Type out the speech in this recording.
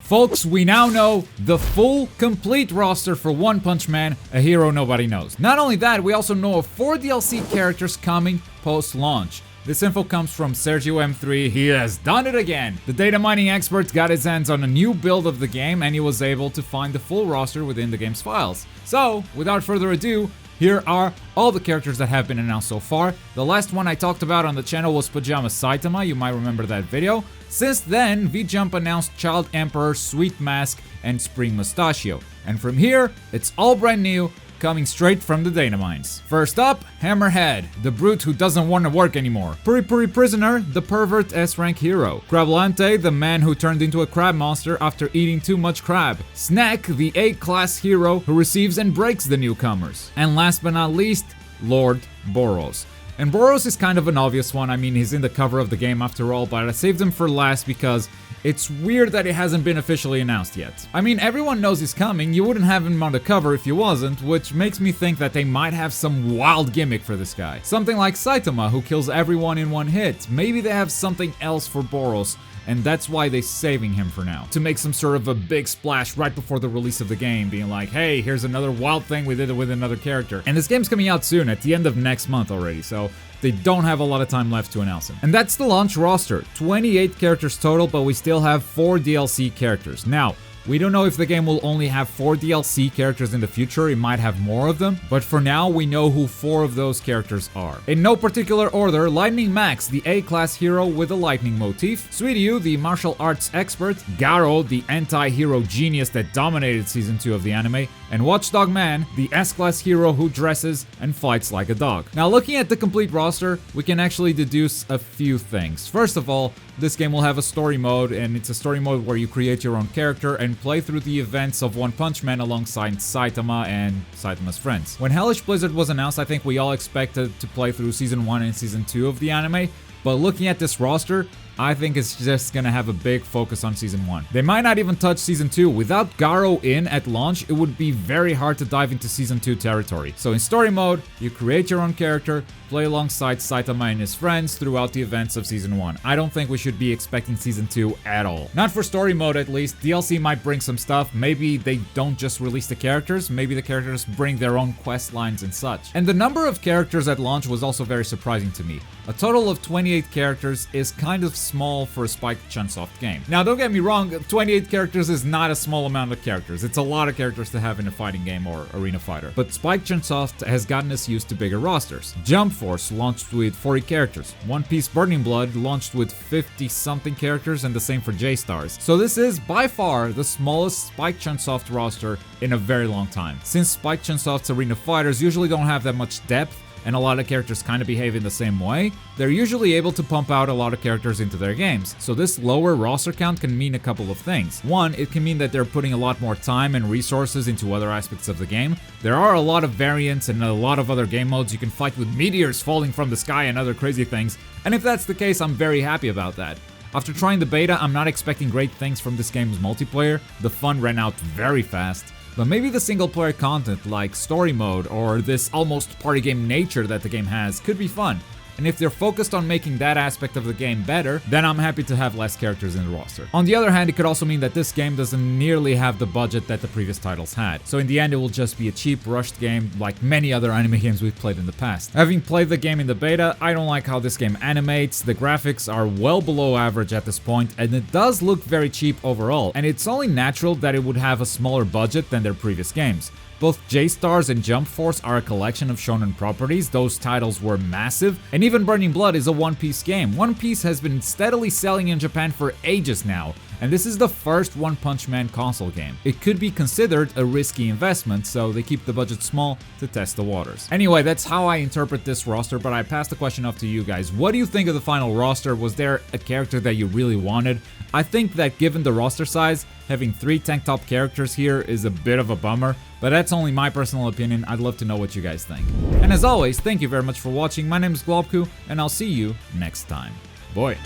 Folks, we now know the full, complete roster for One Punch Man, a hero nobody knows. Not only that, we also know of 4 DLC characters coming post-launch. This info comes from Sergio M3, he has done it again! The data mining expert got his hands on a new build of the game and he was able to find the full roster within the game's files. So, without further ado, here are all the characters that have been announced so far. The last one I talked about on the channel was Pajama Saitama, you might remember that video. Since then, V-Jump announced Child Emperor, Sweet Mask, and Spring Mustachio. And from here, it's all brand new, coming straight from the data mines. First up, Hammerhead, the brute who doesn't want to work anymore. Puri Puri Prisoner, the pervert S-rank hero. Crablante, the man who turned into a crab monster after eating too much crab. Snack, the A-class hero who receives and breaks the newcomers. And last but not least, Lord Boros. And Boros is kind of an obvious one, I mean he's in the cover of the game after all, but I saved him for last because it's weird that it hasn't been officially announced yet. I mean, everyone knows he's coming, you wouldn't have him on the cover if he wasn't, which makes me think that they might have some wild gimmick for this guy. Something like Saitama, who kills everyone in one hit. Maybe they have something else for Boros, and that's why they're saving him for now. To make some sort of a big splash right before the release of the game, being like, hey, here's another wild thing we did with another character. And this game's coming out soon, at the end of next month already, so they don't have a lot of time left to announce him. And that's the launch roster. 28 characters total, but we still have 4 DLC characters. Now, we don't know if the game will only have 4 DLC characters in the future, it might have more of them, but for now we know who 4 of those characters are. In no particular order, Lightning Max, the A-class hero with a lightning motif, Suiryu, the martial arts expert, Garo, the anti-hero genius that dominated season 2 of the anime, and Watchdog Man, the S-class hero who dresses and fights like a dog. Now looking at the complete roster, we can actually deduce a few things. First of all, this game will have a story mode, and it's a story mode where you create your own character and play through the events of One Punch Man alongside Saitama and Saitama's friends. When Hellish Blizzard was announced, I think we all expected to play through Season 1 and Season 2 of the anime, but looking at this roster, I think it's just gonna have a big focus on Season 1. They might not even touch Season 2. Without Garo in at launch, it would be very hard to dive into Season 2 territory. So in story mode, you create your own character, play alongside Saitama and his friends throughout the events of Season 1. I don't think we should be expecting Season 2 at all. Not for story mode at least. DLC might bring some stuff. Maybe they don't just release the characters, maybe the characters bring their own quest lines and such. And the number of characters at launch was also very surprising to me. A total of 28 characters is kind of small for a Spike Chunsoft game. Now don't get me wrong, 28 characters is not a small amount of characters. It's a lot of characters to have in a fighting game or arena fighter. But Spike Chunsoft has gotten us used to bigger rosters. Jump Force launched with 40 characters. One Piece Burning Blood launched with 50-something characters, and the same for J-Stars. So this is by far the smallest Spike Chunsoft roster in a very long time. Since Spike Chunsoft's arena fighters usually don't have that much depth, and a lot of characters kind of behave in the same way, they're usually able to pump out a lot of characters into their games. So this lower roster count can mean a couple of things. One, it can mean that they're putting a lot more time and resources into other aspects of the game. There are a lot of variants and a lot of other game modes. You can fight with meteors falling from the sky and other crazy things, and if that's the case, I'm very happy about that. After trying the beta, I'm not expecting great things from this game's multiplayer. The fun ran out very fast. But maybe the single player content like story mode or this almost party game nature that the game has could be fun. And if they're focused on making that aspect of the game better, then I'm happy to have less characters in the roster. On the other hand, it could also mean that this game doesn't nearly have the budget that the previous titles had. So in the end, it will just be a cheap, rushed game like many other anime games we've played in the past. Having played the game in the beta, I don't like how this game animates. The graphics are well below average at this point, and it does look very cheap overall. And it's only natural that it would have a smaller budget than their previous games. Both J-Stars and Jump Force are a collection of shonen properties. Those titles were massive, and even Burning Blood is a One Piece game. One Piece has been steadily selling in Japan for ages now, and this is the first One Punch Man console game. It could be considered a risky investment, so they keep the budget small to test the waters. Anyway, that's how I interpret this roster, but I pass the question off to you guys. What do you think of the final roster? Was there a character that you really wanted? I think that given the roster size, having 3 tank top characters here is a bit of a bummer, but that's only my personal opinion. I'd love to know what you guys think. And as always, thank you very much for watching. My name is Globku, and I'll see you next time. Boy.